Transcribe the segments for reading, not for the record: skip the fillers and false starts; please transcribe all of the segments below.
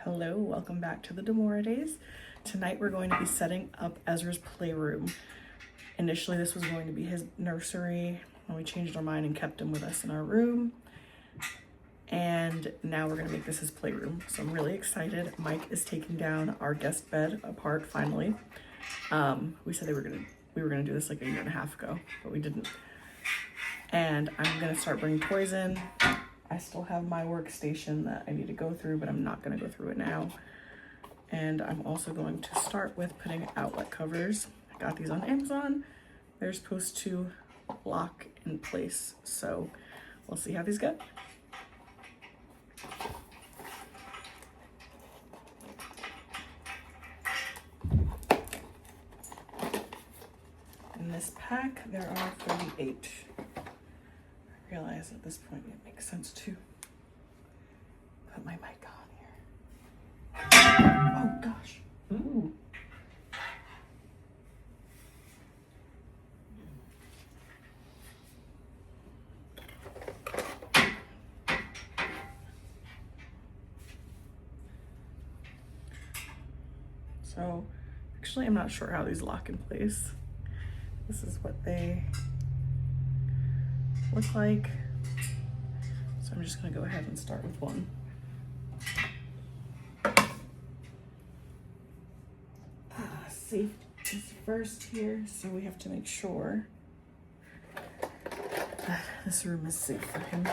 Hello, welcome back to the Moura days. Tonight we're going to be setting up Ezra's playroom. Initially this was going to be his nursery, and we changed our mind and kept him with us in our room. And now we're gonna make this his playroom. So I'm really excited. Mike is taking down our guest bed apart finally. We said we were gonna do this like a year and a half ago, but we didn't. And I'm gonna start bringing toys in. I still have my workstation that I need to go through, but I'm not going to go through it now. And I'm also going to start with putting outlet covers. I got these on Amazon. They're supposed to lock in place, so we'll see how these go. In this pack, there are 38. I realize at this point it makes sense to put my mic on here. Oh gosh. Ooh. So actually I'm not sure how these lock in place. This is what they look like. So I'm just gonna go ahead and start with one. Safety is first here, so we have to make sure that this room is safe for him.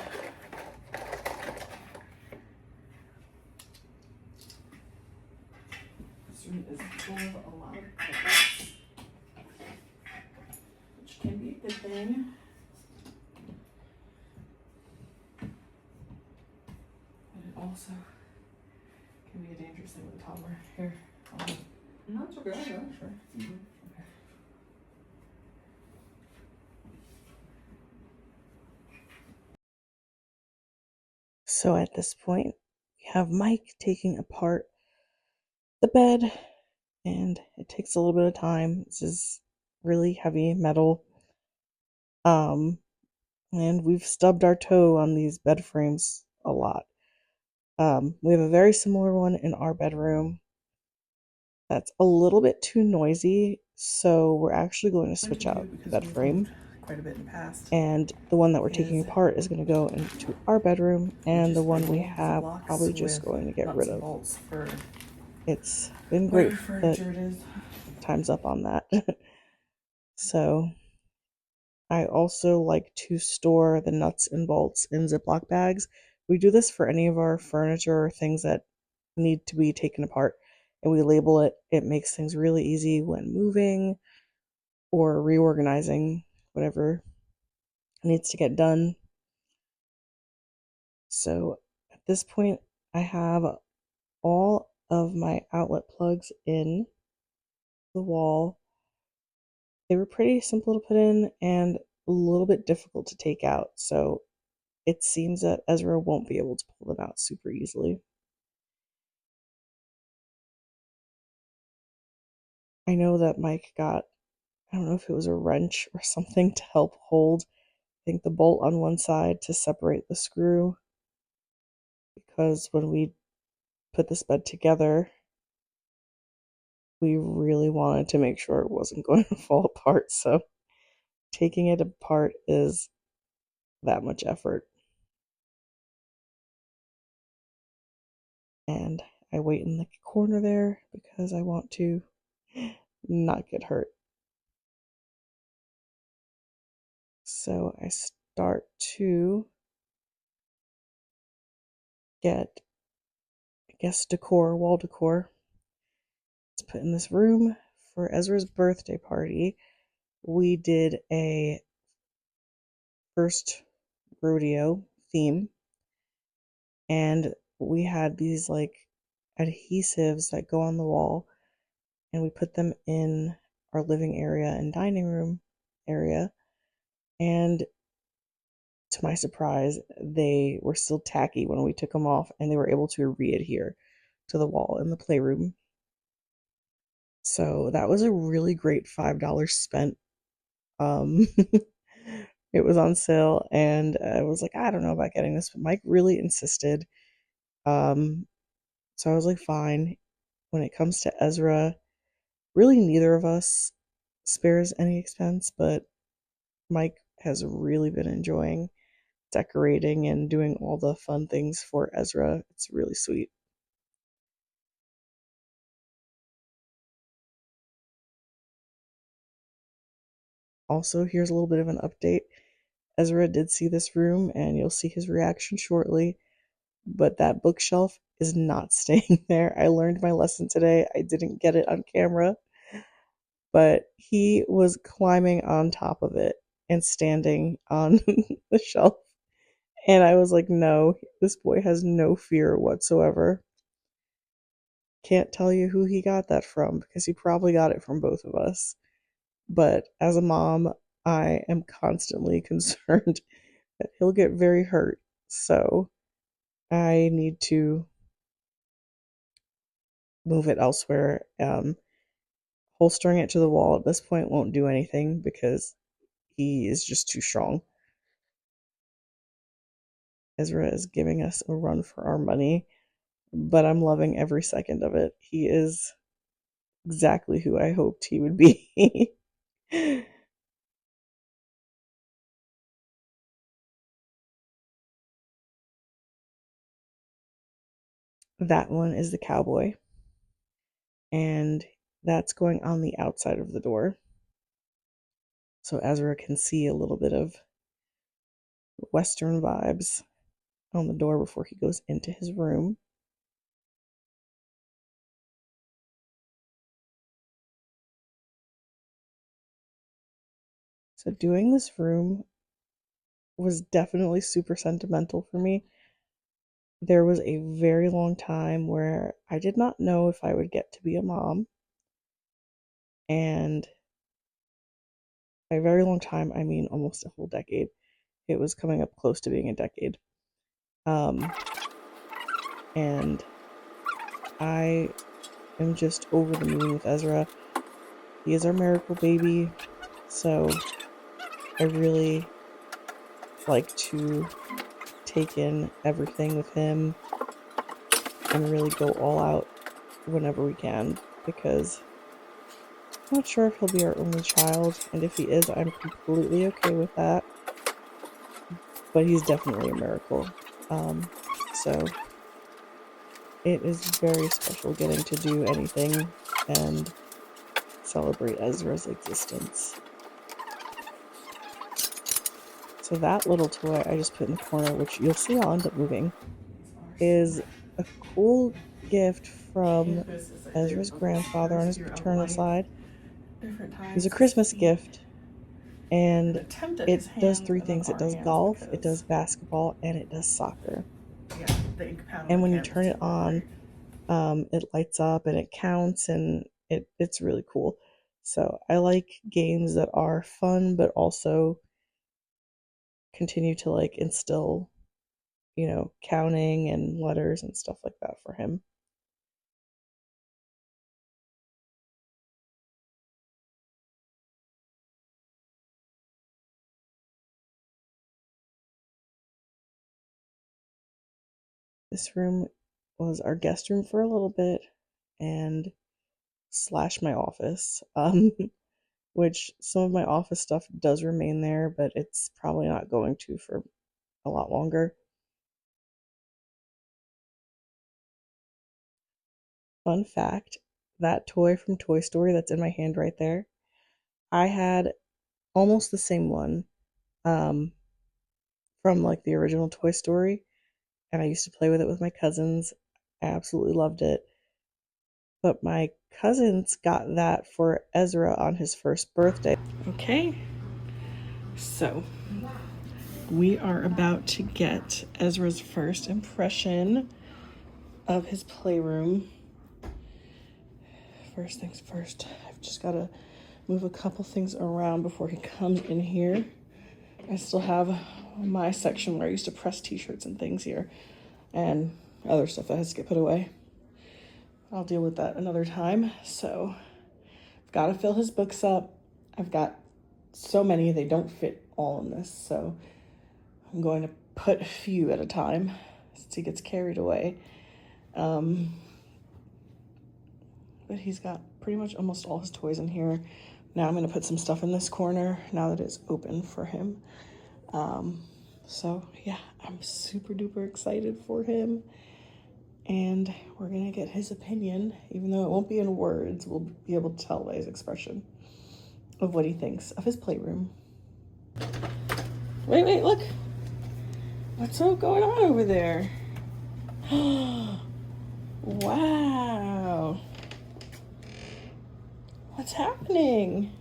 This room is full of a lot of pets, which can be a good thing. Also can be a dangerous thing with a toddler. Here. No, it's okay. Yeah, sure. Okay. So at this point, we have Mike taking apart the bed, and it takes a little bit of time. This is really heavy metal. And we've stubbed our toe on these bed frames a lot. We have a very similar one in our bedroom that's a little bit too noisy, so we're actually going to switch out the bed frame. Quite a bit in the past. And the one that we're taking apart is going to go into our bedroom, and the one we have probably just going to get rid of. It's been great, but time's up on that. So I also like to store the nuts and bolts in Ziploc bags. We do this for any of our furniture or things that need to be taken apart, and we label it. It makes things really easy when moving or reorganizing whatever needs to get done. So at this point, I have all of my outlet plugs in the wall. They were pretty simple to put in and a little bit difficult to take out, so it seems that Ezra won't be able to pull them out super easily. I know that Mike got, I don't know if it was a wrench or something to help hold, I think, the bolt on one side to separate the screw, because when we put this bed together, we really wanted to make sure it wasn't going to fall apart, so taking it apart is that much effort. And I wait in the corner there because I want to not get hurt. So I start to get, I guess, decor, wall decor, to put in this room. For Ezra's birthday party, we did a First Rodeo theme, and we had these like adhesives that go on the wall, and we put them in our living area and dining room area, and to my surprise, they were still tacky when we took them off, and they were able to re-adhere to the wall in the playroom. So that was a really great $5 spent. It was on sale, and I was like, I don't know about getting this, but Mike really insisted. So I was like, fine. When it comes to Ezra, really neither of us spares any expense, but Mike has really been enjoying decorating and doing all the fun things for Ezra. It's really sweet. Also, here's a little bit of an update. Ezra did see this room, and you'll see his reaction shortly, but that bookshelf is not staying there. I learned my lesson today. I didn't get it on camera, but he was climbing on top of it and standing on the shelf. And I was like, no, this boy has no fear whatsoever. Can't tell you who he got that from because he probably got it from both of us. But as a mom, I am constantly concerned that he'll get very hurt. So I need to move it elsewhere. Holstering it to the wall at this point won't do anything because he is just too strong. Ezra is giving us a run for our money, but I'm loving every second of it. He is exactly who I hoped he would be. That one is the cowboy, and that's going on the outside of the door. So Ezra can see a little bit of Western vibes on the door before he goes into his room. So doing this room was definitely super sentimental for me. There was a very long time where I did not know if I would get to be a mom. And by a very long time, I mean almost a whole decade. It was coming up close to being a decade. And I am just over the moon with Ezra. He is our miracle baby, so I really like to take in everything with him and really go all out whenever we can because I'm not sure if he'll be our only child, and if he is, I'm completely okay with that. But he's definitely a miracle. So it is very special getting to do anything and celebrate Ezra's existence. So that little toy I just put in the corner, which you'll see I'll end up moving, is a cool gift from Ezra's grandfather on his paternal side. It was a Christmas gift, and it does three things. It does golf, it does basketball, and it does soccer. And when you turn it on, it lights up and it counts, and it's really cool. So I like games that are fun but also continue to like instill, counting and letters and stuff like that for him. This room was our guest room for a little bit and slash my office. Which some of my office stuff does remain there, but it's probably not going to for a lot longer. Fun fact, that toy from Toy Story that's in my hand right there, I had almost the same one from like the original Toy Story, and I used to play with it with my cousins. I absolutely loved it. But my cousins got that for Ezra on his first birthday. Okay, so we are about to get Ezra's first impression of his playroom. First things first, I've just got to move a couple things around before he comes in here. I still have my section where I used to press t-shirts and things here, and other stuff that has to get put away. I'll deal with that another time. So I've got to fill his books up. I've got so many, they don't fit all in this, so I'm going to put a few at a time since he gets carried away. but he's got pretty much almost all his toys in here. Now I'm going to put some stuff in this corner now that it's open for him. So yeah, I'm super duper excited for him. And we're going to get his opinion, even though it won't be in words. We'll be able to tell by his expression of what he thinks of his playroom. Wait, look. What's all going on over there? Wow. What's happening?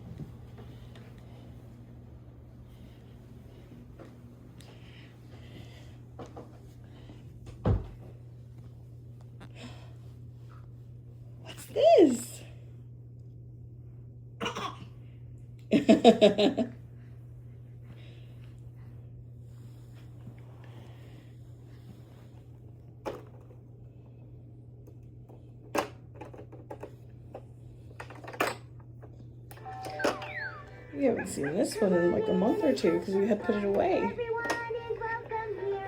What's this? We haven't seen this one in like a month or two because we had put it away. Everyone is welcome here.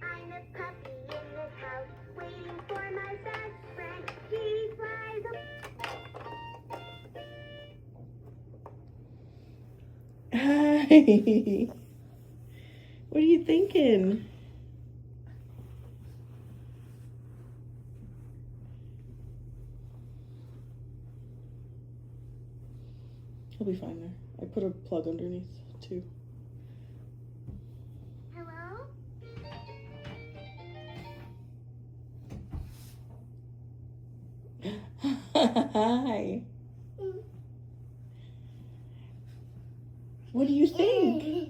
I'm a puppy in this house, waiting for my best friend. She flies Hi. What are you thinking? He'll be fine there. I put a plug underneath too. Hello? Hi. What do you think?